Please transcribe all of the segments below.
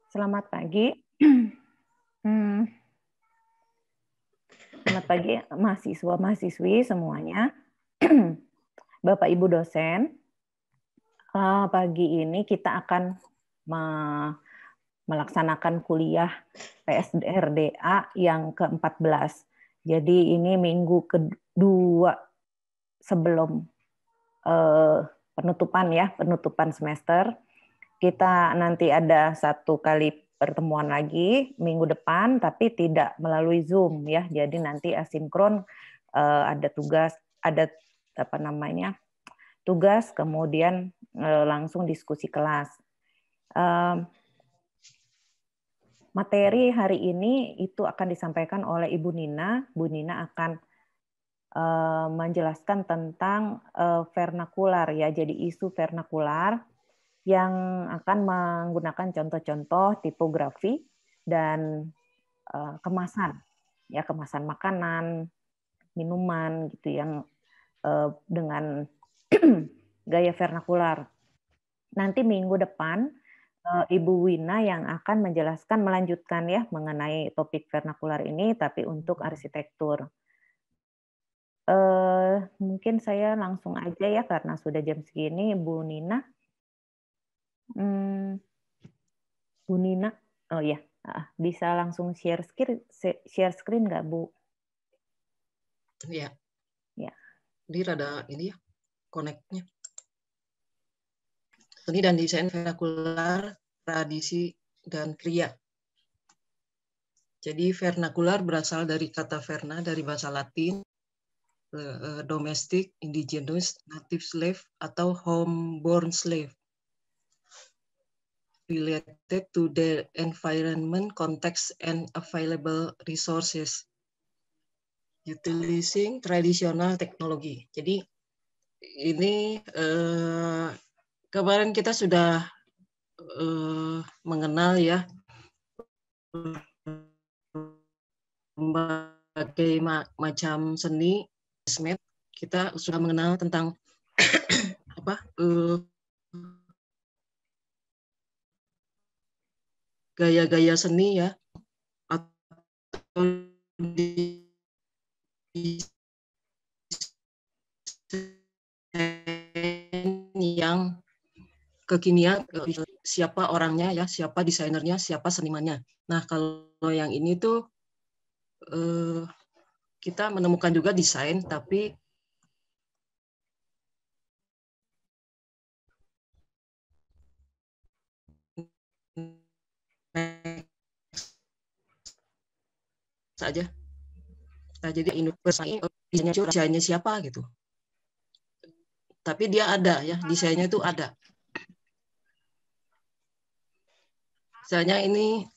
Selamat pagi. Selamat pagi mahasiswa-mahasiswi semuanya. Bapak Ibu dosen, pagi ini kita akan melaksanakan kuliah PSDRDA yang ke-14. Jadi ini minggu kedua sebelum penutupan semester. Kita nanti ada satu kali pertemuan lagi minggu depan, tapi tidak melalui Zoom ya. Jadi nanti asinkron, ada tugas, ada tugas, kemudian langsung diskusi kelas. Materi hari ini itu akan disampaikan oleh Ibu Nina. Bu Nina akan menjelaskan tentang vernakular ya, jadi isu vernakular yang akan menggunakan contoh-contoh tipografi dan kemasan, ya kemasan makanan, minuman gitu yang dengan gaya vernakular. Nanti minggu depan Ibu Wina yang akan menjelaskan melanjutkan ya mengenai topik vernakular ini, tapi untuk arsitektur. Mungkin saya langsung aja ya karena sudah jam segini, Bu Nina. Bu Nina, oh ya, bisa langsung share screen nggak Bu? Iya. Ya. Dia rada ini ya, connect-nya. Seni dan desain vernakular, tradisi dan kriya. Jadi vernakular berasal dari kata verna dari bahasa Latin, domestic, indigenous, native slave atau homeborn slave. Related to their environment, context, and available resources. Utilizing traditional technology. Jadi ini kemarin kita sudah mengenal ya berbagai macam seni. Kita sudah mengenal tentang apa gaya-gaya seni ya, atau yang kekinian, siapa orangnya ya, siapa desainernya, siapa senimannya. Nah, kalau yang ini tuh kita menemukan juga desain, tapi saja. Nah, jadi desainnya siapa gitu. Tapi dia ada ya, desainnya itu ada. Misalnya ini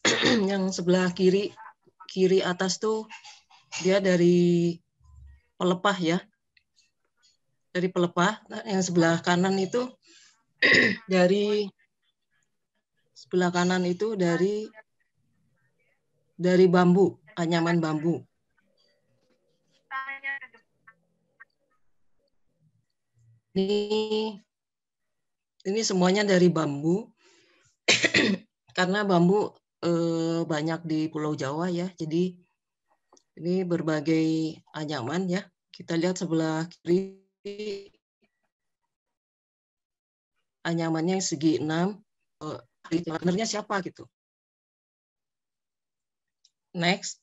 yang sebelah kiri atas tuh dia dari pelepah ya. Dari pelepah. Nah, yang sebelah kanan itu dari bambu, anyaman bambu. Ini semuanya dari bambu. Karena bambu banyak di Pulau Jawa ya. Jadi ini berbagai anyaman ya. Kita lihat sebelah kiri anyamannya segi 6. Designernya siapa gitu. Next.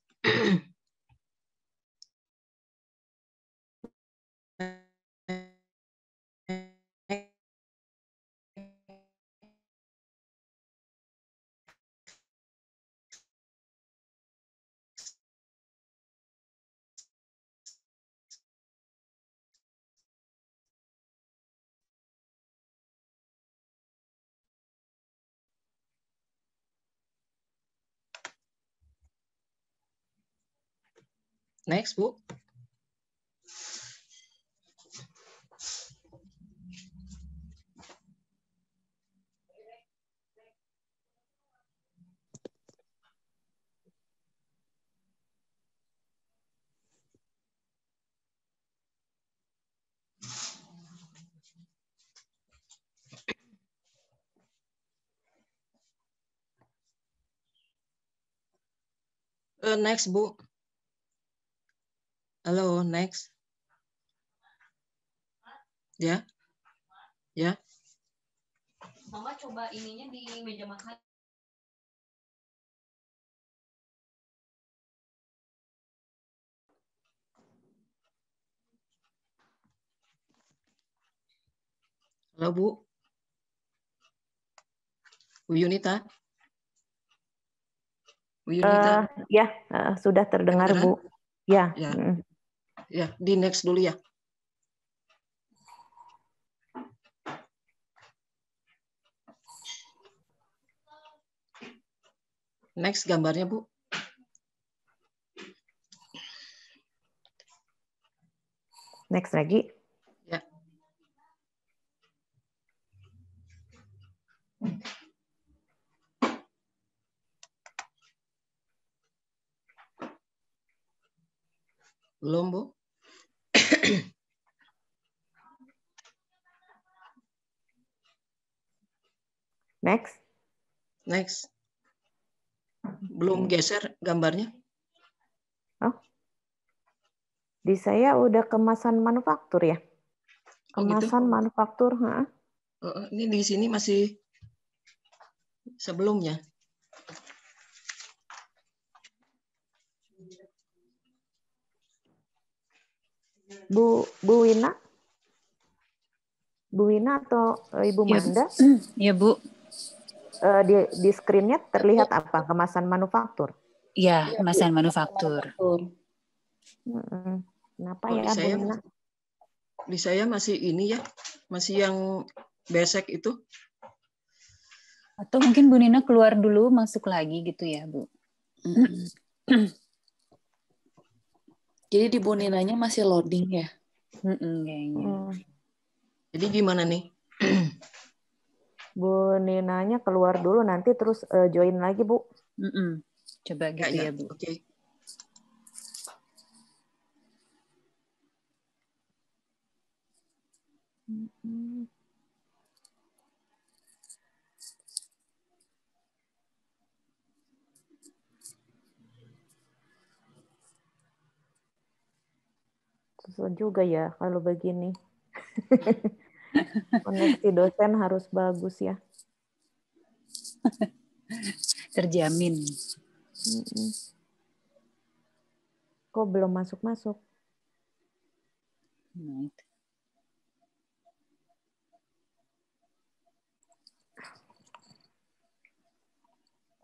Next, Bu. Next, Bu. Halo, next. Ya. Ya. Mama coba ininya di meja makan. Halo, Bu. Bu Yunita. Bu Yunita. Ya, sudah terdengar, Bu. Ya. Ya. Ya, di next dulu ya. Next gambarnya, Bu. Next lagi. Ya. Belum, Bu. Next. Next. Belum geser gambarnya. Oh. Di saya udah kemasan manufaktur ya. Kemasan manufaktur. Ini di sini masih sebelumnya. Bu Wina? Bu Wina atau Ibu Manda? Ya, Bu. Di screen-nya terlihat apa? Kemasan manufaktur? Ya, kemasan manufaktur. Kenapa ya, Bu Wina? Di saya masih ini ya, masih yang basic itu. Atau mungkin Bu Nina keluar dulu, masuk lagi gitu ya, Bu. Jadi di Bu Ninanya masih loading ya? Kayaknya. Jadi gimana nih? Bu Ninanya keluar dulu, nanti terus join lagi, Bu. Coba gitu ya, Bu. Oke. Susah juga ya kalau begini. Koneksi dosen harus bagus ya. Terjamin. Kok belum masuk-masuk? Nah, itu.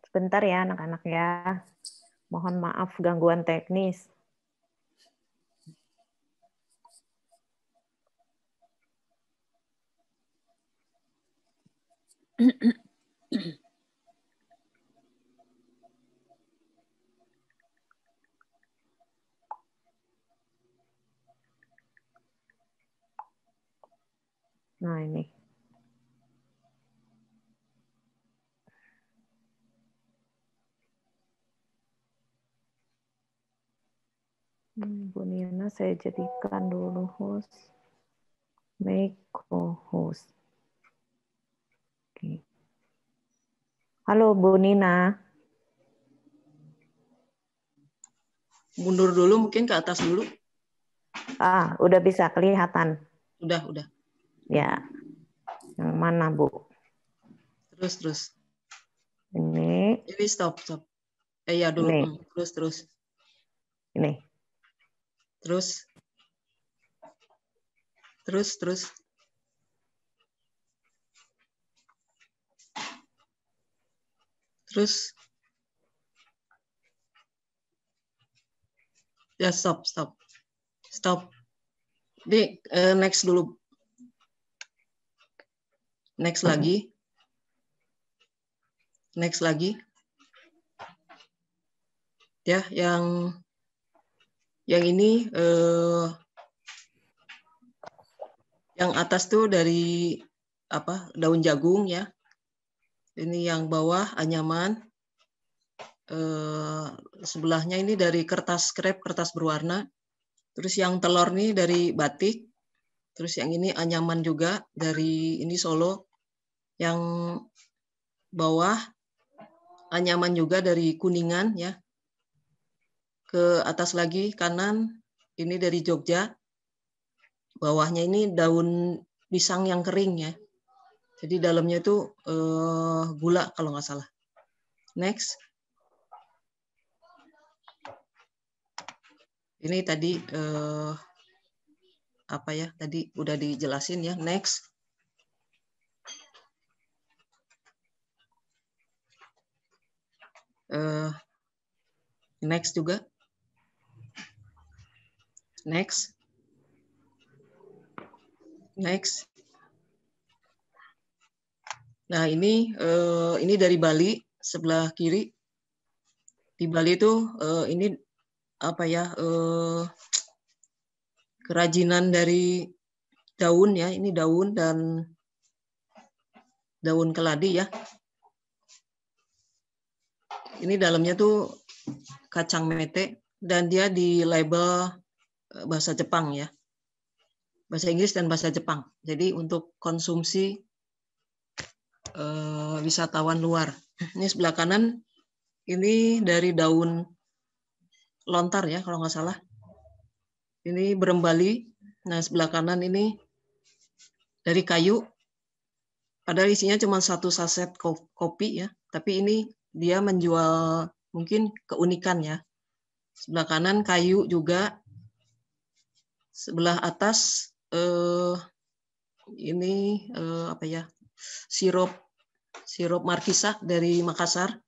Sebentar ya anak-anak ya. Mohon maaf gangguan teknis. Nah ini. Bu Nina saya jadikan dulu host. Make co-host. Oke. Halo Bu Nina. Mundur dulu, mungkin ke atas dulu. Udah bisa kelihatan. Udah. Ya. Yang mana, Bu? Terus. Ini. Ini stop. Ya dulu. Ini. Terus. Ini. Terus. Ya, stop. Di next dulu. Next lagi. Ya, yang ini yang atas tuh dari daun jagung ya. Ini yang bawah anyaman. Sebelahnya ini dari kertas krep, kertas berwarna. Terus yang telur nih dari batik. Terus yang ini anyaman juga dari ini Solo. Yang bawah anyaman juga dari Kuningan ya. Ke atas lagi kanan ini dari Jogja. Bawahnya ini daun pisang yang kering ya. Jadi dalamnya itu gula kalau nggak salah. Next. Ini tadi tadi udah dijelasin ya. Next. Next juga. Next. Nah ini dari Bali sebelah kiri. Di Bali itu ini kerajinan dari daun ya. Ini daun dan daun keladi ya. Ini dalamnya tuh kacang mete dan dia di label bahasa Jepang ya. Bahasa Inggris dan bahasa Jepang. Jadi untuk konsumsi wisatawan luar. Ini sebelah kanan ini dari daun lontar ya kalau nggak salah. Ini berembali. Nah sebelah kanan ini dari kayu. Padahal isinya cuma 1 saset kopi ya. Tapi ini dia menjual mungkin keunikan ya. Sebelah kanan kayu juga. Sebelah atas ini sirup markisa dari Makassar.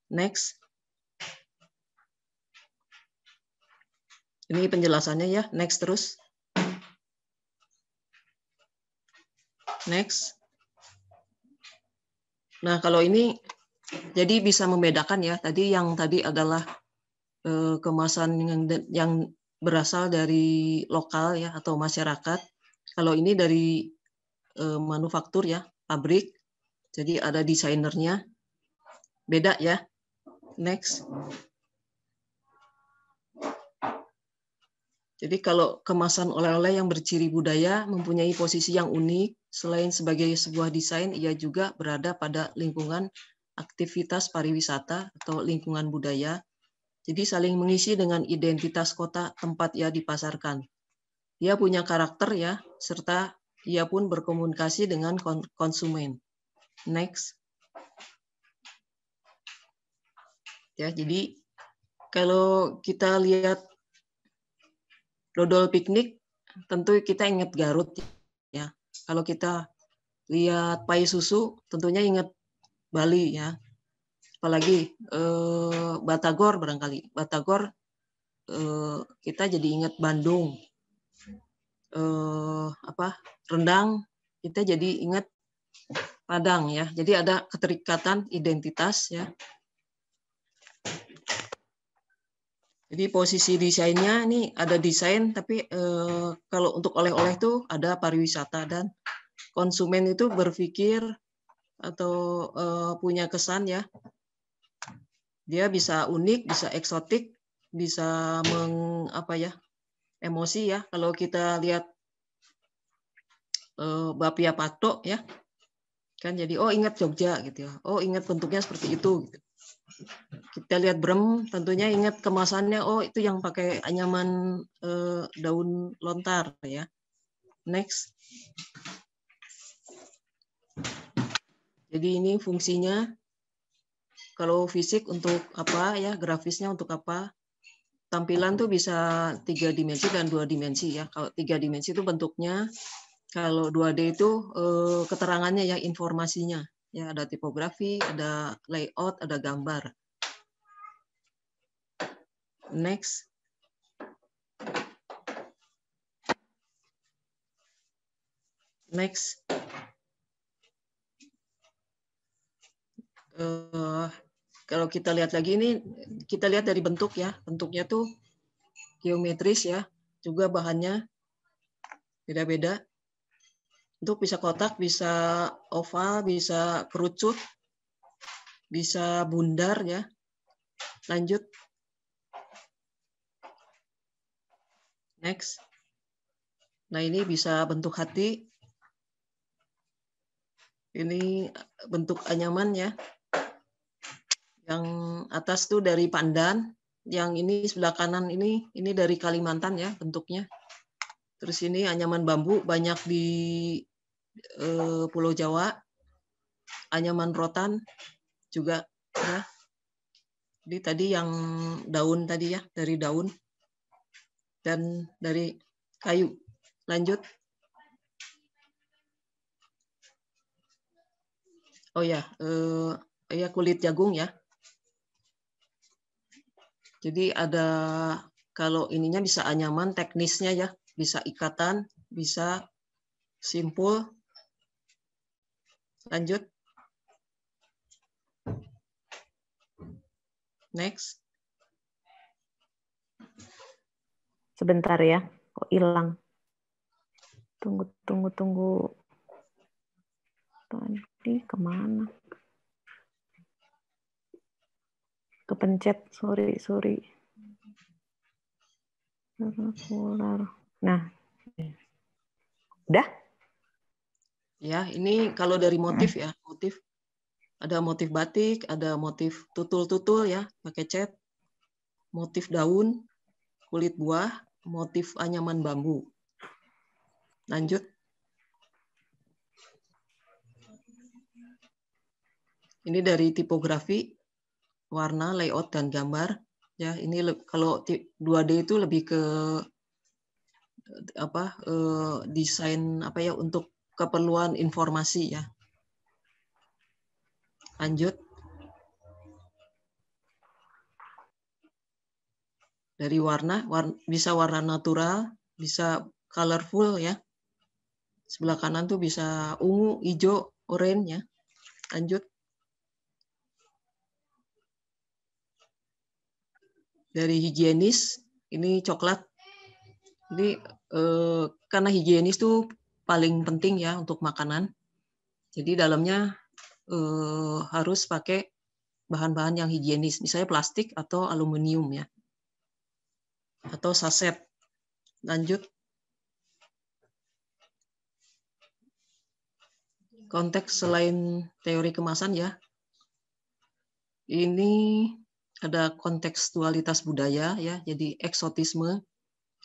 Next. Ini penjelasannya ya. Next terus. Next. Nah kalau ini jadi bisa membedakan ya. Tadi adalah kemasan yang berasal dari lokal ya atau masyarakat. Kalau ini dari manufaktur ya, pabrik. Jadi ada desainernya. Beda ya. Next. Jadi kalau kemasan oleh-oleh yang berciri budaya mempunyai posisi yang unik, selain sebagai sebuah desain, ia juga berada pada lingkungan aktivitas pariwisata atau lingkungan budaya. Jadi saling mengisi dengan identitas kota tempat ia dipasarkan. Ia punya karakter ya, serta ia pun berkomunikasi dengan konsumen. Next. Ya, jadi kalau kita lihat dodol piknik, tentu kita ingat Garut ya. Kalau kita lihat pai susu, tentunya ingat Bali ya. Apalagi Batagor barangkali. Batagor kita jadi ingat Bandung. Rendang kita jadi ingat Padang ya. Jadi ada keterikatan identitas ya. Jadi posisi desainnya ini ada desain, tapi kalau untuk oleh-oleh itu ada pariwisata dan konsumen itu berpikir atau punya kesan ya. Dia bisa unik, bisa eksotik, bisa emosi ya. Kalau kita lihat bapia patok ya, kan jadi oh ingat Jogja gitu ya. Oh ingat bentuknya seperti itu. Gitu. Kita lihat brem, tentunya ingat kemasannya. Oh itu yang pakai anyaman daun lontar ya. Next. Jadi ini fungsinya. Kalau fisik untuk apa ya, grafisnya untuk apa? Tampilan tuh bisa 3 dimensi dan 2 dimensi ya. Kalau 3 dimensi itu bentuknya, kalau 2D itu keterangannya ya, informasinya. Ya ada tipografi, ada layout, ada gambar. Next. Next. Kalau kita lihat lagi ini, kita lihat dari bentuk ya. Bentuknya tuh geometris ya. Juga bahannya beda-beda. Untuk bisa kotak, bisa oval, bisa kerucut, bisa bundar ya. Lanjut. Next. Nah ini bisa bentuk hati. Ini bentuk anyaman ya. Yang atas tuh dari Pandan. Yang ini sebelah kanan ini dari Kalimantan ya bentuknya. Terus ini anyaman bambu banyak di Pulau Jawa. Anyaman rotan juga ya. Jadi tadi yang daun tadi ya, dari daun dan dari kayu. Lanjut. Oh ya, kulit jagung ya. Jadi ada kalau ininya bisa anyaman teknisnya ya, bisa ikatan, bisa simpul. Lanjut. Next. Sebentar ya, kok hilang. Tunggu. Tadi kemana? Kepencet, sorry. Nah, udah? Ya, ini kalau dari motif ya, motif. Ada motif batik, ada motif tutul-tutul ya, pakai cat. Motif daun, kulit buah, motif anyaman bambu. Lanjut. Ini dari tipografi, warna, layout, dan gambar. Ya, ini kalau 2D itu lebih ke desain untuk keperluan informasi ya. Lanjut. Dari warna bisa warna natural, bisa colorful ya. Sebelah kanan tuh bisa ungu, hijau, oranye ya. Lanjut. Dari higienis, ini coklat Jadi karena higienis itu paling penting ya untuk makanan. Jadi dalamnya harus pakai bahan-bahan yang higienis, misalnya plastik atau aluminium ya, atau saset. Lanjut. Konteks selain teori kemasan ya, ini ada kontekstualitas budaya ya, jadi eksotisme,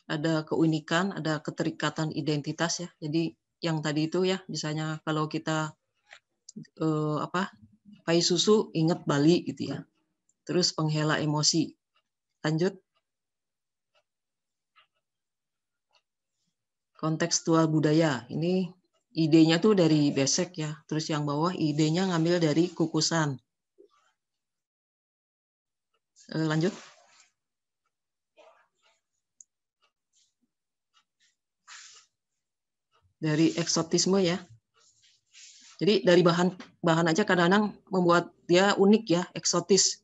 ada keunikan, ada keterikatan identitas ya. Jadi yang tadi itu ya, misalnya kalau kita pai susu ingat Bali gitu ya. Terus penghela emosi. Lanjut. Kontekstual budaya. Ini idenya tuh dari Besek ya. Terus yang bawah idenya ngambil dari kukusan. Lanjut. Dari eksotisme ya. Jadi dari bahan aja kadang-kadang membuat dia unik ya, eksotis.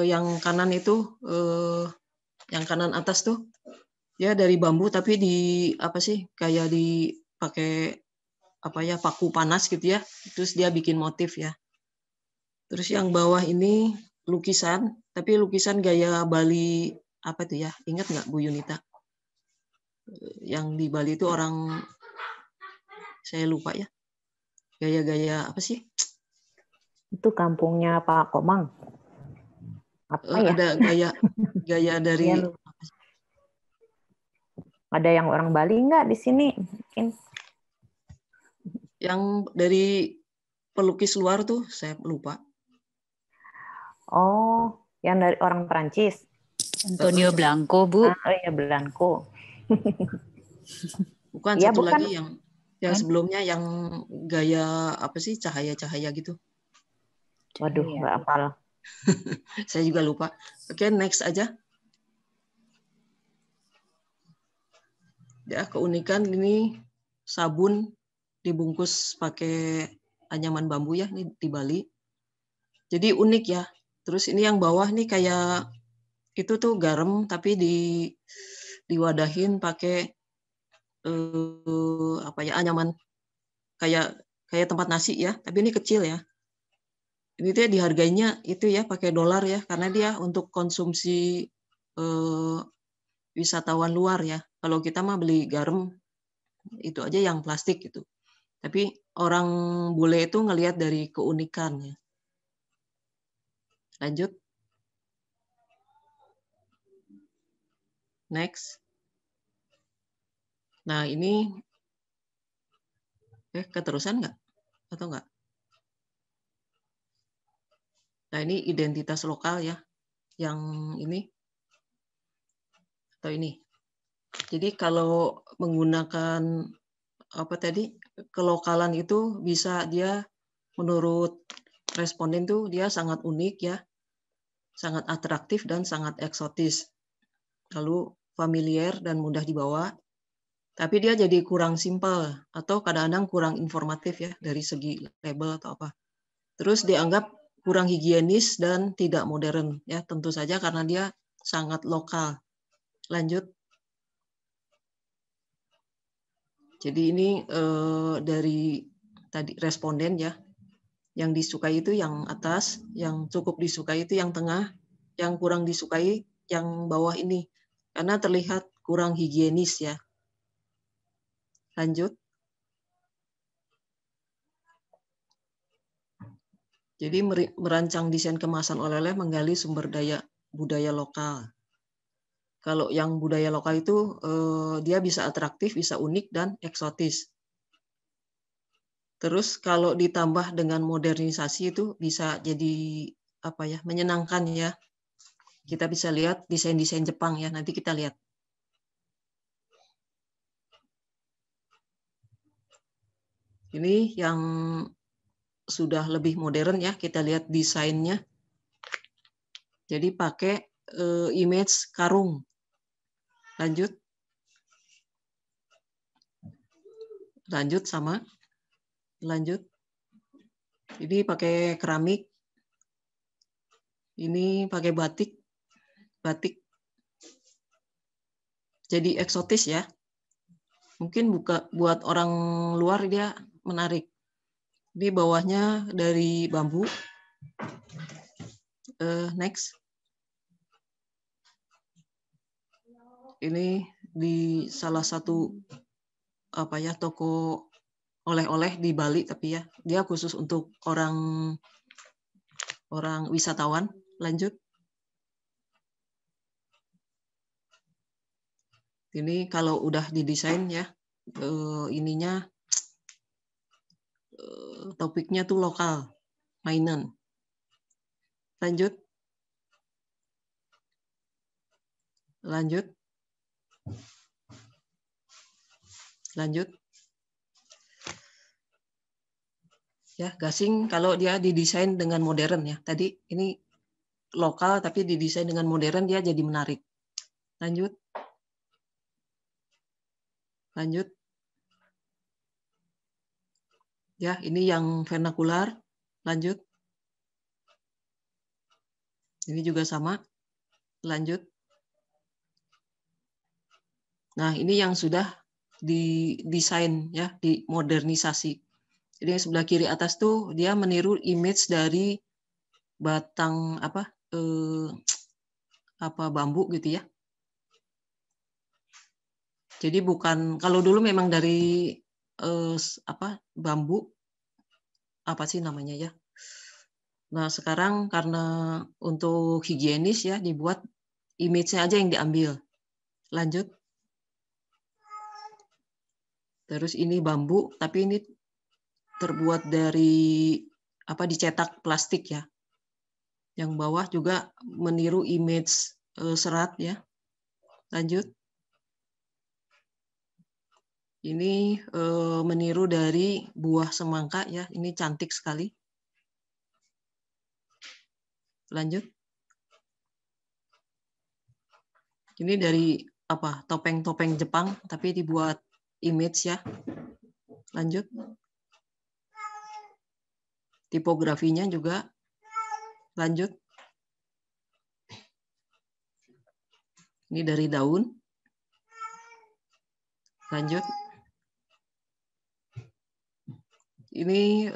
Yang kanan itu, yang kanan atas tuh, ya dari bambu tapi kayak dipakai paku panas gitu ya. Terus dia bikin motif ya. Terus yang bawah ini lukisan, tapi lukisan gaya Bali apa tuh ya? Ingat nggak Bu Yunita? Yang di Bali itu orang, saya lupa ya. Gaya-gaya apa sih? Itu kampungnya Pak Komang. Apa ya? Ada gaya dari. Ada yang orang Bali nggak di sini? Mungkin. Yang dari pelukis luar tuh saya lupa. Oh, yang dari orang Perancis. Antonio Blanco, Bu. Oh iya, Blanco. Bukan, ya, satu bukan. lagi yang sebelumnya yang gaya apa sih, cahaya-cahaya gitu. Waduh, nggak hafal. Saya juga lupa. Oke, next aja. Ya, keunikan ini sabun dibungkus pakai anyaman bambu ya, ini di Bali. Jadi unik ya. Terus ini yang bawah nih kayak itu tuh garam tapi diwadahin pakai anyaman kayak tempat nasi ya, tapi ini kecil ya. Ini tuh dihargainya itu ya pakai dolar ya, karena dia untuk konsumsi wisatawan luar ya. Kalau kita mah beli garam itu aja yang plastik gitu. Tapi orang bule itu ngelihat dari keunikan ya. Lanjut. Next. Nah ini keterusan nggak? Atau nggak? Nah ini identitas lokal ya. Yang ini. Atau ini. Jadi kalau menggunakan kelokalan itu bisa dia menurut responden tuh dia sangat unik ya. Sangat atraktif dan sangat eksotis. Lalu familiar dan mudah dibawa. Tapi dia jadi kurang simpel atau kadang-kadang kurang informatif ya dari segi label atau apa. Terus dianggap kurang higienis dan tidak modern ya, tentu saja karena dia sangat lokal. Lanjut. Jadi ini dari tadi responden ya. Yang disukai itu yang atas, yang cukup disukai itu yang tengah, yang kurang disukai yang bawah ini. Karena terlihat kurang higienis ya. Lanjut. Jadi merancang desain kemasan oleh-oleh menggali sumber daya budaya lokal. Kalau yang budaya lokal itu dia bisa atraktif, bisa unik dan eksotis. Terus kalau ditambah dengan modernisasi itu bisa jadi menyenangkan ya. Kita bisa lihat desain-desain Jepang ya. Nanti kita lihat. Ini yang sudah lebih modern ya, kita lihat desainnya. Jadi pakai image karung. Lanjut. Lanjut sama. Lanjut. Ini pakai keramik. Ini pakai batik. Batik. jadi eksotis ya. Mungkin buat orang luar dia menarik. Di bawahnya dari bambu. Next. Ini di salah satu toko oleh-oleh di Bali, tapi ya dia khusus untuk orang wisatawan. Lanjut. Ini kalau udah didesain ya, ininya topiknya tuh lokal, mainan. Lanjut. Lanjut. Lanjut. Ya, gasing kalau dia didesain dengan modern ya. Tadi ini lokal tapi didesain dengan modern, dia jadi menarik. Lanjut. Lanjut. Ya, ini yang vernakular. Lanjut. Ini juga sama. Lanjut. Nah, ini yang sudah didesain ya, dimodernisasi. Jadi yang sebelah kiri atas tuh dia meniru image dari batang bambu gitu ya. Jadi bukan, kalau dulu memang dari bambu apa sih namanya ya. Nah, sekarang karena untuk higienis ya dibuat image-nya aja yang diambil. Lanjut. Terus ini bambu, tapi ini terbuat dari dicetak plastik ya. Yang bawah juga meniru image serat ya. Lanjut. Ini meniru dari buah semangka ya. Ini cantik sekali. Lanjut. Ini dari topeng-topeng Jepang tapi dibuat image ya. Lanjut. Tipografinya juga. Lanjut. Ini dari daun. Lanjut. Ini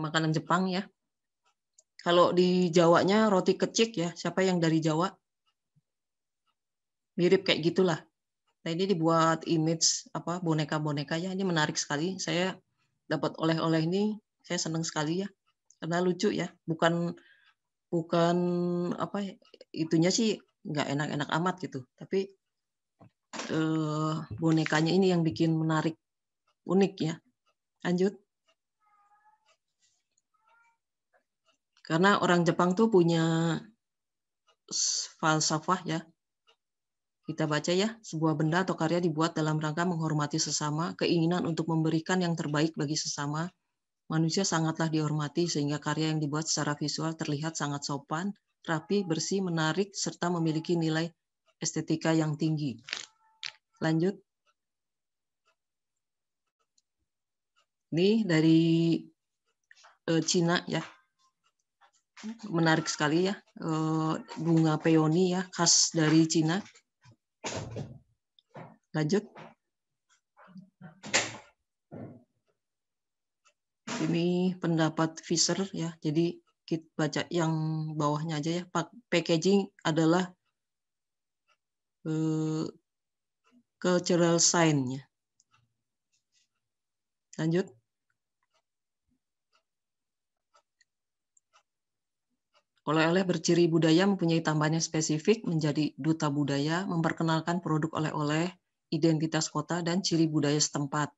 makanan Jepang ya. Kalau di Jawanya roti kecik ya. Siapa yang dari Jawa? Mirip kayak gitulah. Nah, ini dibuat image boneka-boneka ya. Ini menarik sekali. Saya dapat oleh-oleh ini, saya senang sekali ya. Karena lucu ya. Bukan itunya sih nggak enak-enak amat gitu. Tapi bonekanya ini yang bikin menarik, unik ya. Lanjut. Karena orang Jepang tuh punya falsafah ya. Kita baca ya, sebuah benda atau karya dibuat dalam rangka menghormati sesama, keinginan untuk memberikan yang terbaik bagi sesama. Manusia sangatlah dihormati sehingga karya yang dibuat secara visual terlihat sangat sopan, rapi, bersih, menarik, serta memiliki nilai estetika yang tinggi. Lanjut. Ini dari Cina ya. Menarik sekali ya, bunga peony ya, khas dari Cina. Lanjut. Ini pendapat Fisher ya, jadi kita baca yang bawahnya aja ya. Packaging adalah cultural sign-nya. Lanjut. Oleh-oleh berciri budaya mempunyai tambahan yang spesifik, menjadi duta budaya, memperkenalkan produk oleh-oleh, identitas kota, dan ciri budaya setempat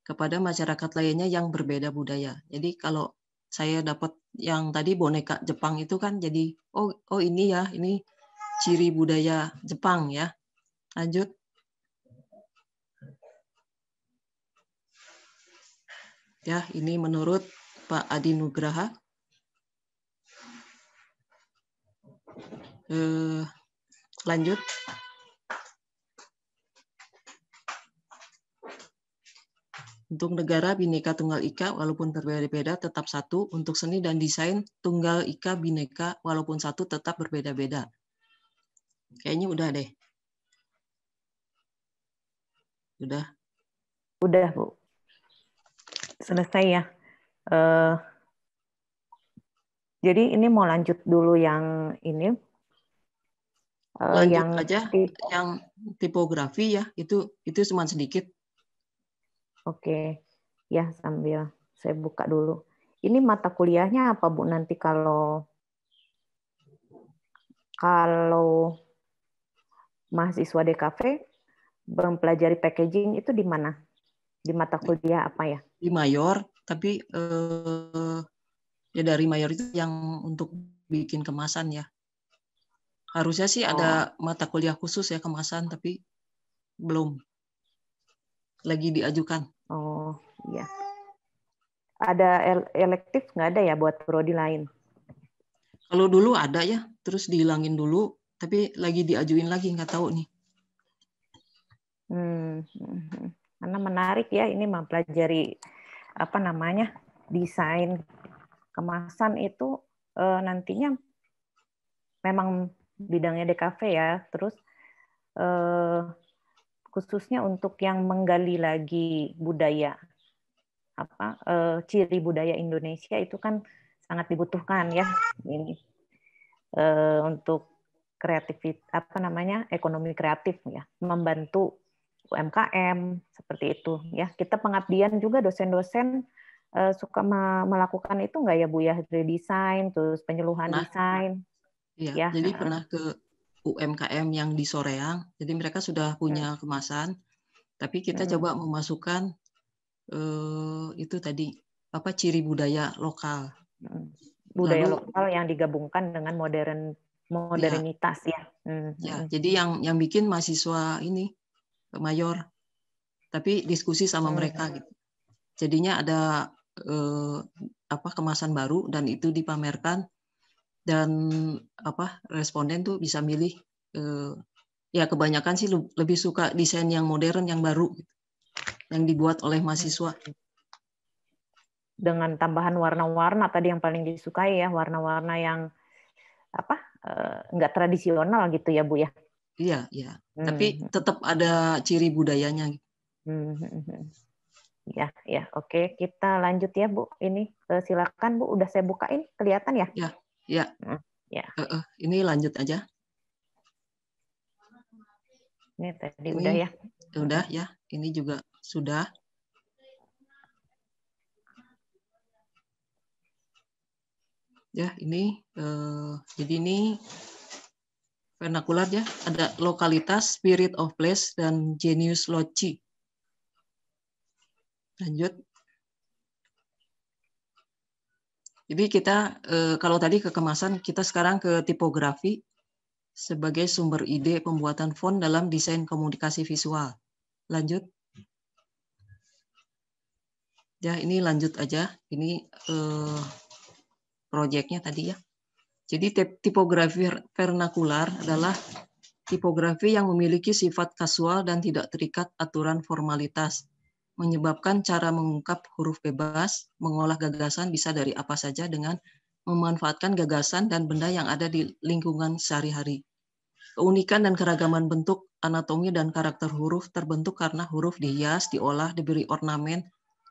kepada masyarakat lainnya yang berbeda budaya. Jadi kalau saya dapat yang tadi boneka Jepang itu kan jadi, oh ini ya, ini ciri budaya Jepang ya. Lanjut. Ya, ini menurut Pak Adi Nugraha. Lanjut. Untuk negara Bhinneka Tunggal Ika walaupun berbeda-beda tetap satu. Untuk seni dan desain Tunggal Ika Bhinneka walaupun satu tetap berbeda-beda. Kayaknya udah deh. Udah. Udah, Bu. Selesai ya. Eh, jadi ini mau lanjut dulu yang ini. Lanjut Yang aja yang tipografi ya. Itu cuma sedikit. Oke. Ya, sambil saya buka dulu. Ini mata kuliahnya apa, Bu? Nanti kalau mahasiswa DKV mempelajari packaging itu di mana? Di mata kuliah apa ya? Di mayor, tapi ya dari mayor itu yang untuk bikin kemasan ya. Harusnya sih ada mata kuliah khusus ya kemasan, tapi belum. Lagi diajukan. Oh, iya. Ada elektif nggak ada ya buat prodi lain? Kalau dulu ada ya, terus dihilangin dulu, tapi lagi diajuin lagi, nggak tahu nih. Karena menarik ya ini mempelajari apa namanya desain kemasan itu nantinya memang bidangnya DKV ya, terus khususnya untuk yang menggali lagi budaya ciri budaya Indonesia itu kan sangat dibutuhkan ya ini untuk kreatif ekonomi kreatif ya, membantu UMKM seperti itu ya. Kita pengabdian juga dosen-dosen suka melakukan itu nggak ya Bu ya, redesign terus penyuluhan desain. Iya, Ya. jadi pernah ke UMKM yang di Soreang, jadi mereka sudah punya kemasan, tapi kita coba memasukkan itu tadi ciri budaya lokal. Budaya lokal yang digabungkan dengan modernitas ya. Ya, jadi yang bikin mahasiswa ini mayor, tapi diskusi sama mereka gitu. Jadinya ada kemasan baru dan itu dipamerkan dan responden tuh bisa milih ya kebanyakan sih lebih suka desain yang modern yang baru gitu, yang dibuat oleh mahasiswa. Dengan tambahan warna-warna tadi yang paling disukai ya, warna-warna yang nggak tradisional gitu ya Bu ya. Iya, iya. Tapi tetap ada ciri budayanya. Ya, ya, oke. Kita lanjut ya Bu. Ini silakan Bu. Udah saya bukain, kelihatan ya? Ya, ya. Ya. Ini lanjut aja. Ini tadi ini, udah ya. Udah ya. Ini juga sudah. Ya, ini jadi ini vernakular ya. Ada lokalitas, spirit of place, dan genius loci. Lanjut. Jadi kita kalau tadi ke kemasan, kita sekarang ke tipografi sebagai sumber ide pembuatan font dalam desain komunikasi visual. Lanjut. Ya, ini lanjut aja. Ini proyeknya tadi ya. Jadi tipografi vernakular adalah tipografi yang memiliki sifat kasual dan tidak terikat aturan formalitas, menyebabkan cara mengungkap huruf bebas, mengolah gagasan bisa dari apa saja dengan memanfaatkan gagasan dan benda yang ada di lingkungan sehari-hari. Keunikan dan keragaman bentuk, anatomi, dan karakter huruf terbentuk karena huruf dihias, diolah, diberi ornamen,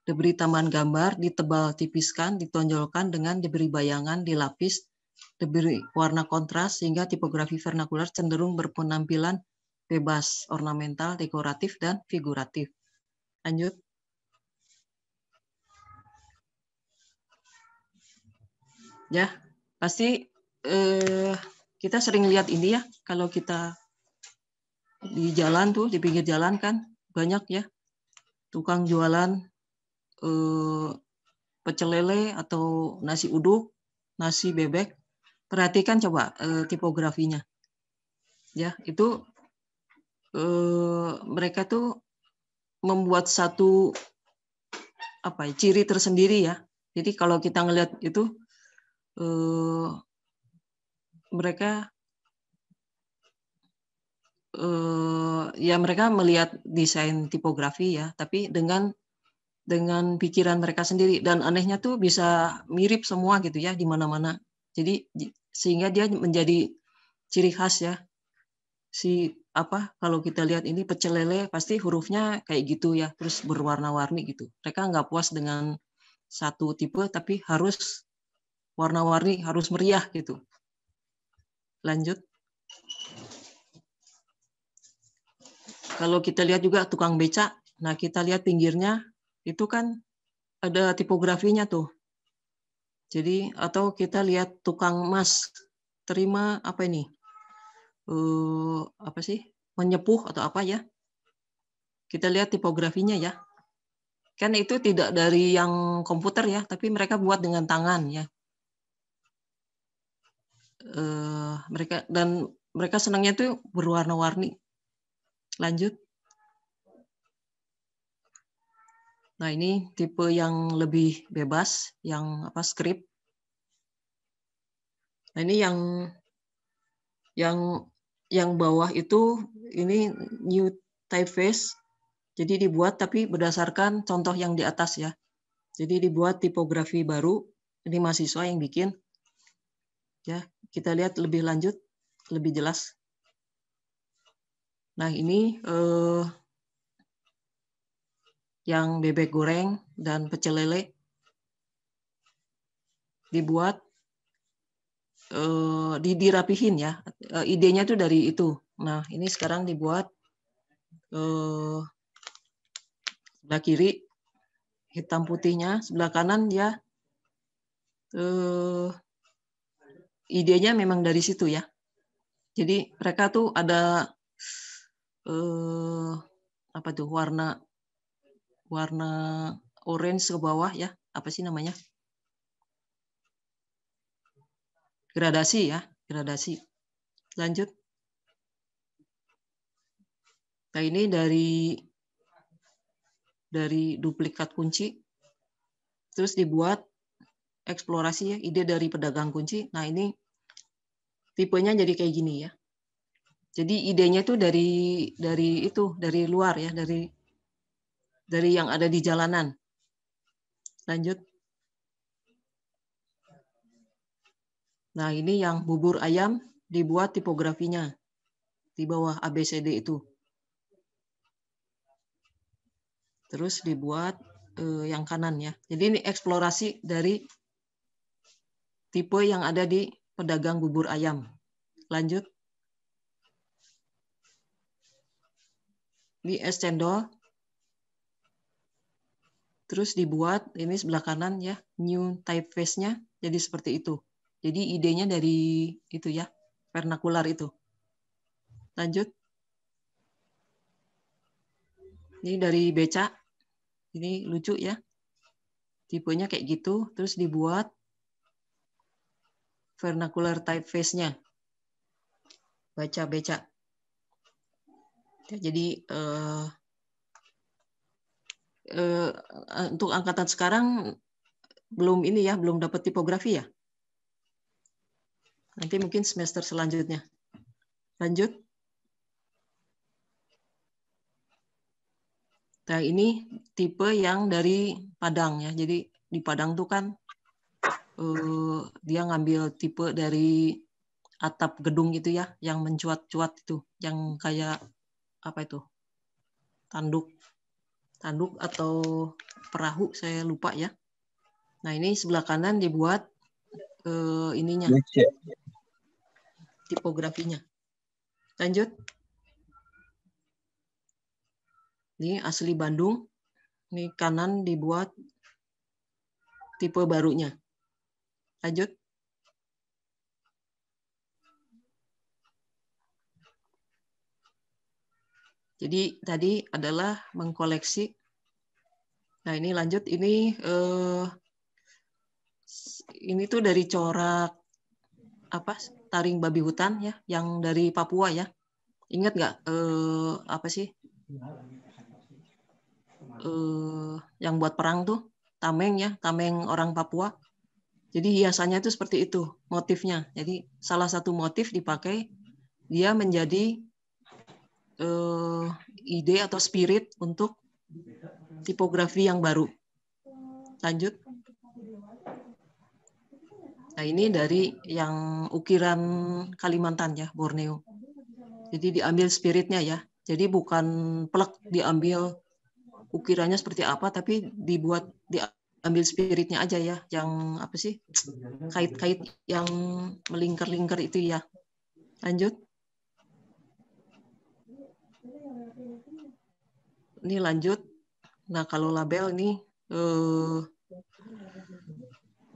diberi tambahan gambar, ditebal tipiskan, ditonjolkan dengan diberi bayangan, dilapis, diberi warna kontras, sehingga tipografi vernakular cenderung berpenampilan bebas, ornamental, dekoratif, dan figuratif. Lanjut. Ya, pasti kita sering lihat ini ya, kalau kita di jalan tuh, di pinggir jalan kan, banyak ya, tukang jualan pecel lele atau nasi uduk, nasi bebek. Perhatikan coba tipografinya. Ya, itu mereka tuh membuat satu ciri tersendiri ya. Jadi kalau kita ngelihat itu mereka ya mereka melihat desain tipografi ya, tapi dengan dengan pikiran mereka sendiri, dan anehnya tuh bisa mirip semua gitu ya di mana-mana. Jadi sehingga dia menjadi ciri khas ya. Kalau kita lihat ini pecel lele pasti hurufnya kayak gitu ya, terus berwarna-warni gitu. Mereka nggak puas dengan satu tipe, tapi harus warna-warni, harus meriah gitu. Lanjut. Kalau kita lihat juga tukang becak, nah kita lihat pinggirnya itu kan ada tipografinya tuh. Jadi atau kita lihat tukang emas, terima apa ini? Apa sih? Menyepuh atau apa ya? Kita lihat tipografinya ya. Kan itu tidak dari yang komputer ya, tapi mereka buat dengan tangan ya. Mereka senangnya tuh berwarna-warni. Lanjut. Nah, ini tipe yang lebih bebas, yang script. Nah, ini yang bawah itu ini new typeface. Jadi dibuat tapi berdasarkan contoh yang di atas ya. Jadi dibuat tipografi baru. Ini mahasiswa yang bikin. Ya, kita lihat lebih lanjut, lebih jelas. Nah, ini yang bebek goreng dan pecel lele dibuat dirapihin ya. Idenya tuh dari itu. Nah, ini sekarang dibuat sebelah kiri hitam putihnya, sebelah kanan ya idenya memang dari situ ya. Jadi mereka tuh ada apa tuh warna orange ke bawah ya, apa sih namanya? Gradasi ya, gradasi. Lanjut. Nah, ini dari duplikat kunci, terus dibuat eksplorasi ya, ide dari pedagang kunci. Nah, ini tipenya jadi kayak gini ya. Jadi idenya tuh dari luar ya, dari yang ada di jalanan. Lanjut. Nah, ini yang bubur ayam dibuat tipografinya di bawah ABCD itu. Terus dibuat yang kanan ya. Jadi ini eksplorasi dari tipe yang ada di pedagang bubur ayam. Lanjut. Ini es cendol. Terus dibuat ini sebelah kanan ya, new typeface-nya jadi seperti itu. Jadi idenya dari itu ya, vernakular itu. Lanjut. Ini dari becak. Ini lucu ya. Tipenya kayak gitu, terus dibuat vernacular typeface-nya. Baca becak. Ya, jadi untuk angkatan sekarang belum ini ya, belum dapat tipografi ya. Nanti mungkin semester selanjutnya. Lanjut. Nah, ini tipe yang dari Padang ya. Jadi di Padang tuh kan dia ngambil tipe dari atap gedung gitu ya, yang mencuat-cuat itu, yang kayak apa itu? Tanduk atau perahu, saya lupa ya. Nah, ini sebelah kanan dibuat ininya. Tipografinya. Lanjut. Ini asli Bandung. Ini kanan dibuat tipe barunya. Lanjut. Jadi tadi adalah mengkoleksi. Nah, ini lanjut. Ini tuh dari corak taring babi hutan ya, yang dari Papua ya. Ingat nggak apa sih? Yang buat perang tuh tameng ya, tameng orang Papua. Jadi hiasannya itu seperti itu motifnya. Jadi salah satu motif dipakai, dia menjadi ide atau spirit untuk tipografi yang baru. Lanjut. Nah, ini dari yang ukiran Kalimantan ya, Borneo. Jadi diambil spiritnya ya. Jadi bukan plek diambil ukirannya seperti apa, tapi diambil spiritnya aja ya. Yang apa sih? Kait-kait yang melingkar-lingkar itu ya. Lanjut. Ini lanjut. Nah, kalau label ini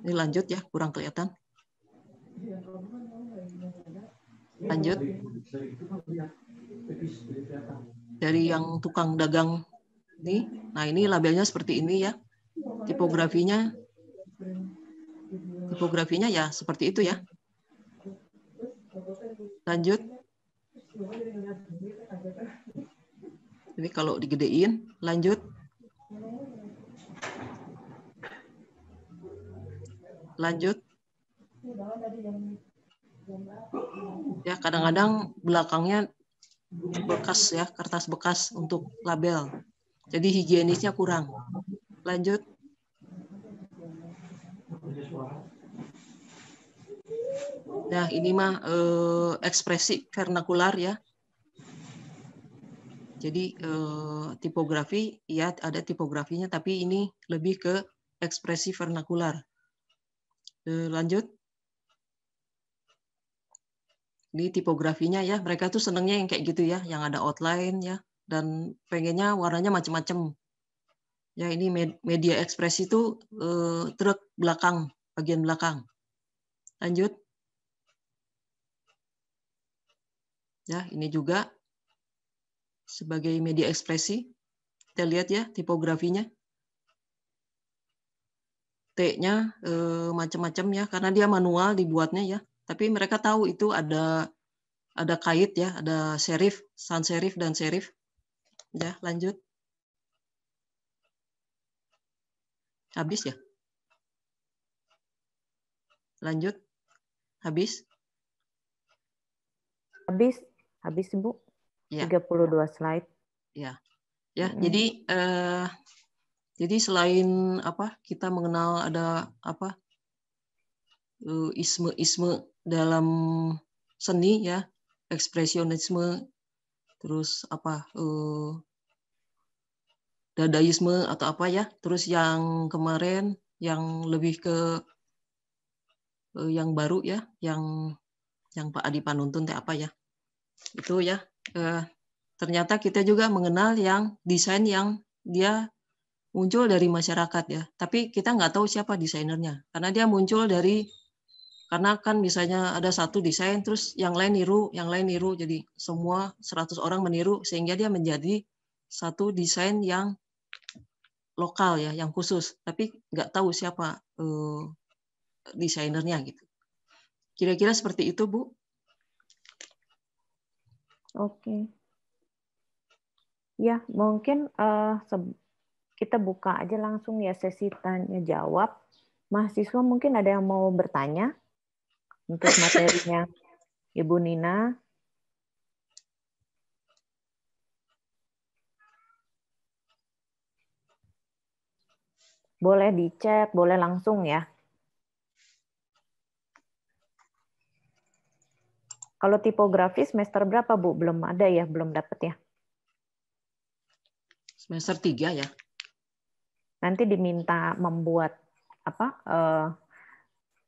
lanjut ya, kurang kelihatan. Lanjut. Dari yang tukang dagang nih. Nah, ini labelnya seperti ini ya. Tipografinya ya seperti itu ya. Lanjut. Ini kalau digedein, lanjut. Lanjut. Ya, kadang-kadang belakangnya bekas ya, kertas bekas untuk label. Jadi higienisnya kurang. Lanjut. Nah, ini mah ekspresi vernakular ya. Jadi tipografi ya ada tipografinya, tapi ini lebih ke ekspresi vernakular. Lanjut. Ini tipografinya ya, mereka tuh senengnya yang kayak gitu ya, yang ada outline ya, dan pengennya warnanya macam-macam. Ya, ini media ekspresi itu truk belakang, bagian belakang. Lanjut. Ya, ini juga sebagai media ekspresi. Kita lihat ya tipografinya. T-nya macam-macam ya, karena dia manual dibuatnya ya. Tapi mereka tahu itu ada kait ya, ada serif, sans serif dan serif. Ya, lanjut. Habis ya? Lanjut. Habis? Habis Bu. Ya. 32 slide. Ya. Ya, jadi selain apa kita mengenal ada apa isme-isme dalam seni ya, ekspresionisme, terus apa dadaisme atau apa ya, terus yang kemarin yang lebih ke yang baru ya, yang Pak Adi Panuntun apa ya, itu ya ternyata kita juga mengenal yang desain yang dia muncul dari masyarakat ya, tapi kita nggak tahu siapa desainernya karena dia muncul dari karena kan misalnya ada satu desain terus yang lain niru, jadi semua 100 orang meniru sehingga dia menjadi satu desain yang lokal ya, yang khusus, tapi nggak tahu siapa desainernya gitu. Kira-kira seperti itu, Bu. Oke. Ya, mungkin kita buka aja langsung ya sesi tanya jawab. Mahasiswa mungkin ada yang mau bertanya untuk materinya Ibu Nina. Boleh di chat, boleh langsung ya. Kalau tipografi semester berapa, Bu? Belum ada ya, belum dapat ya? Semester 3 ya. Nanti diminta membuat apa?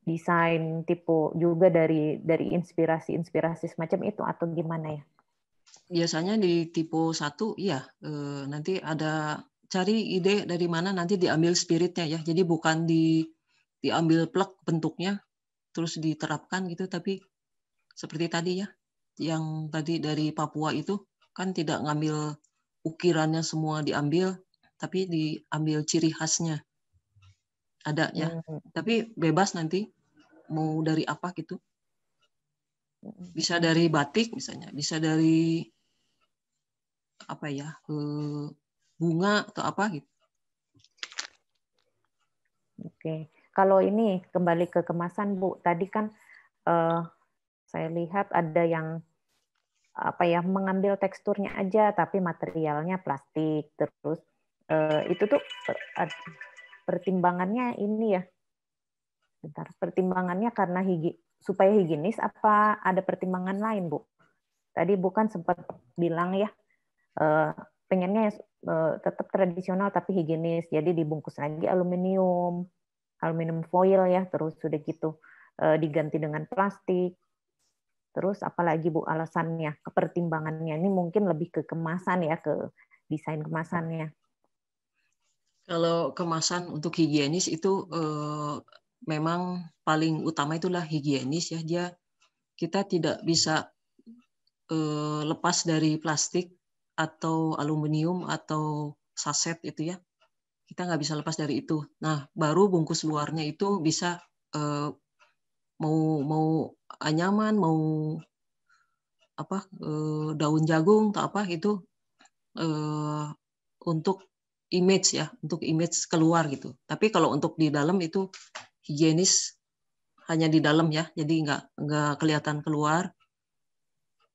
Desain tipe juga dari inspirasi semacam itu atau gimana ya? Biasanya di tipe 1 iya, nanti ada cari ide dari mana nanti diambil spiritnya ya. Jadi bukan diambil plek bentuknya terus diterapkan gitu, tapi seperti tadi ya, yang tadi dari Papua itu kan tidak ngambil ukirannya semua diambil, tapi diambil ciri khasnya. Ada ya. Tapi bebas nanti mau dari apa gitu. Bisa dari batik misalnya, bisa dari apa ya, bunga atau apa gitu. Oke. Kalau ini kembali ke kemasan, Bu. Tadi kan saya lihat ada yang apa ya mengambil teksturnya aja tapi materialnya plastik, terus Itu tuh pertimbangannya ini ya. Bentar, pertimbangannya karena supaya higienis apa ada pertimbangan lain, Bu? Tadi bukan sempat bilang ya, pengennya tetap tradisional tapi higienis, jadi dibungkus lagi aluminium foil ya, terus sudah gitu diganti dengan plastik. Terus apalagi Bu alasannya, kepertimbangannya ini mungkin lebih ke kemasan ya, ke desain kemasannya. Kalau kemasan untuk higienis itu memang paling utama itulah higienis ya. Kita tidak bisa lepas dari plastik atau aluminium atau saset itu ya. Kita nggak bisa lepas dari itu. Nah, baru bungkus luarnya itu bisa mau anyaman, mau apa daun jagung atau apa itu untuk image ya, untuk image keluar gitu. Tapi kalau untuk di dalam itu higienis hanya di dalam ya, jadi nggak kelihatan keluar.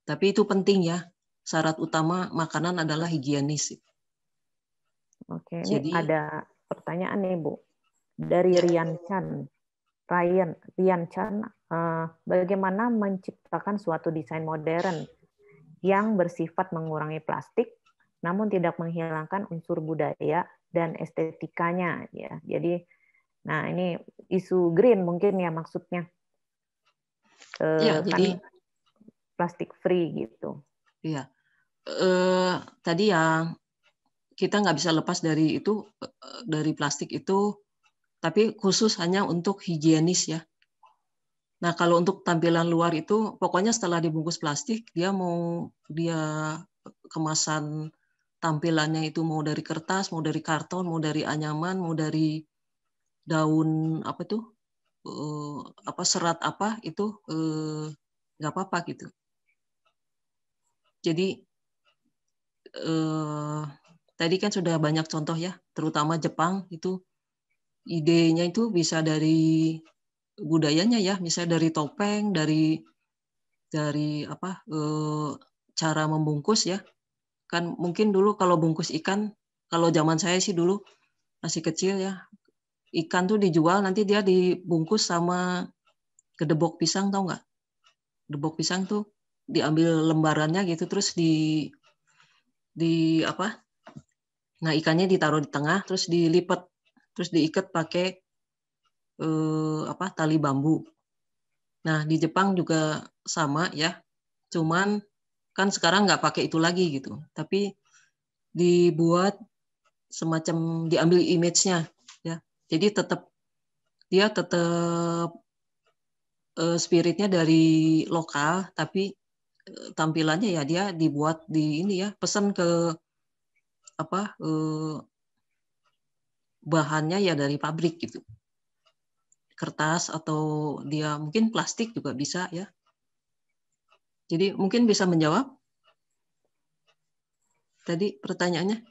Tapi itu penting ya, syarat utama makanan adalah higienis. Oke, Jadi, ini ada pertanyaan nih Bu dari ya. Rian Chan, bagaimana menciptakan suatu desain modern yang bersifat mengurangi plastik, namun tidak menghilangkan unsur budaya dan estetikanya ya. Jadi, nah ini isu green mungkin ya maksudnya, Ya, kan jadi plastik free gitu. Iya, tadi yang kita nggak bisa lepas dari itu, dari plastik itu, tapi khusus hanya untuk higienis ya. Nah, kalau untuk tampilan luar itu, pokoknya setelah dibungkus plastik, dia kemasan tampilannya itu mau dari kertas, mau dari karton, mau dari anyaman, mau dari daun apa tuh, serat apa itu nggak apa-apa gitu. Jadi tadi kan sudah banyak contoh ya, terutama Jepang itu idenya itu bisa dari budayanya ya, misalnya dari topeng, dari apa cara membungkus ya. Kan mungkin dulu kalau bungkus ikan, kalau zaman saya sih dulu masih kecil ya, ikan tuh dijual nanti dia dibungkus sama gedebok pisang, tahu nggak? Gedebok pisang tuh diambil lembarannya gitu terus di apa? Nah, ikannya ditaruh di tengah terus dilipat terus diikat pakai tali bambu. Nah, di Jepang juga sama ya. Cuman kan sekarang nggak pakai itu lagi gitu. Tapi dibuat semacam diambil image-nya ya. Jadi dia tetap spiritnya dari lokal tapi tampilannya ya dia dibuat di ini ya, pesan ke apa bahannya ya dari pabrik gitu. Kertas atau dia mungkin plastik juga bisa ya. Jadi mungkin bisa menjawab tadi pertanyaannya.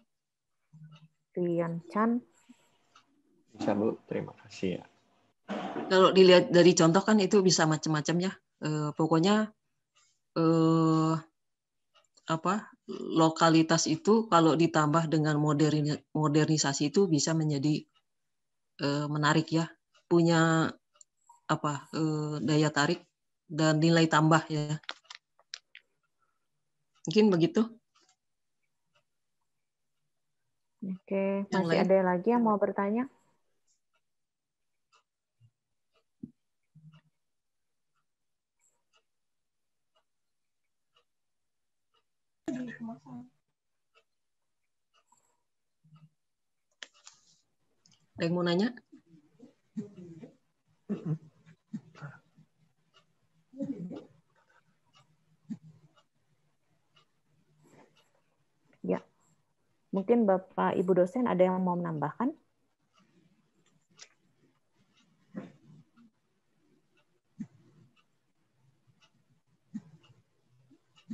Rian Chan. Bisa Bu, terima kasih ya. Kalau dilihat dari contoh kan itu bisa macam-macam ya. Pokoknya lokalitas itu kalau ditambah dengan modernisasi itu bisa menjadi menarik ya. Punya daya tarik dan nilai tambah ya. Mungkin begitu. Oke, Yang masih lain? ada lagi yang mau bertanya? Ada yang mau nanya? Ya, mungkin Bapak Ibu dosen ada yang mau menambahkan?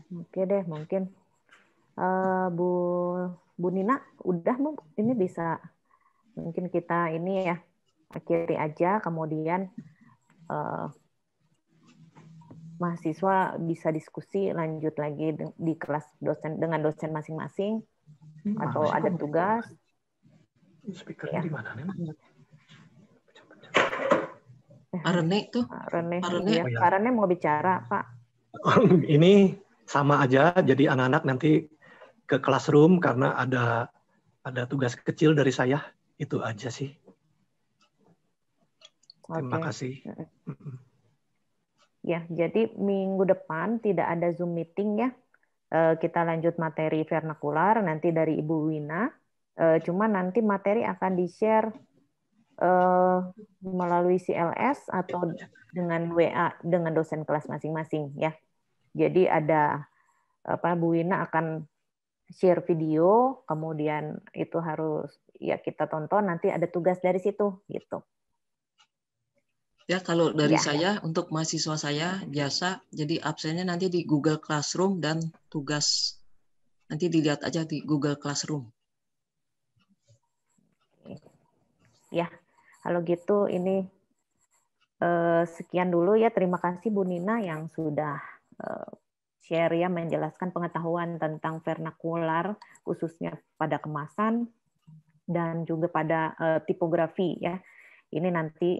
Oke deh, mungkin Bu Nina, udah Bu, ini bisa mungkin kita ini ya akhiri aja, kemudian mahasiswa bisa diskusi lanjut lagi di kelas dosen dengan dosen masing-masing atau ada tugas. Speakernya Ya. di mana nih? Pak Rene tuh. Rene, Pak Rene. ya. Pak Rene mau bicara, Pak. Ini sama aja, jadi anak-anak nanti ke classroom karena ada tugas kecil dari saya, itu aja sih. Terima kasih. Ya, jadi minggu depan tidak ada Zoom meeting ya. Kita lanjut materi vernakular nanti dari Ibu Wina. Cuma nanti materi akan di-share melalui CLS atau dengan WA dengan dosen kelas masing-masing ya. Jadi ada Bu Wina akan share video, kemudian itu harus ya kita tonton, nanti ada tugas dari situ gitu. Ya, kalau dari Ya. saya untuk mahasiswa saya biasa, jadi absennya nanti di Google Classroom dan tugas nanti dilihat aja di Google Classroom. Ya, kalau gitu ini sekian dulu ya. Terima kasih Bu Nina yang sudah share ya, menjelaskan pengetahuan tentang vernakular khususnya pada kemasan dan juga pada tipografi ya. Ini nanti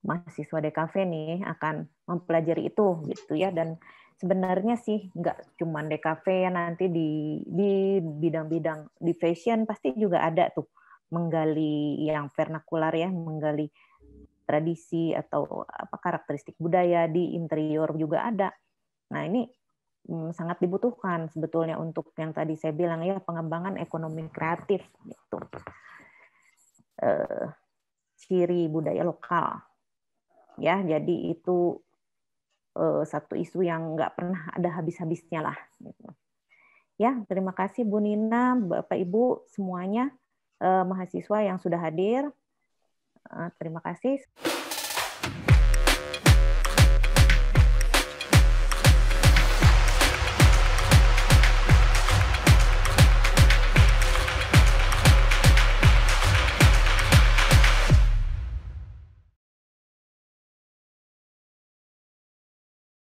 mahasiswa DKV nih akan mempelajari itu gitu ya, dan sebenarnya sih nggak cuma DKV ya, nanti di bidang-bidang di fashion pasti juga ada tuh menggali yang vernakular ya, menggali tradisi atau apa karakteristik budaya, di interior juga ada. Nah, ini sangat dibutuhkan sebetulnya untuk yang tadi saya bilang ya, pengembangan ekonomi kreatif gitu. Ciri budaya lokal. Ya, jadi itu satu isu yang nggak pernah ada habis-habisnya lah. Ya, terima kasih Bu Nina, Bapak Ibu semuanya, mahasiswa yang sudah hadir. Terima kasih.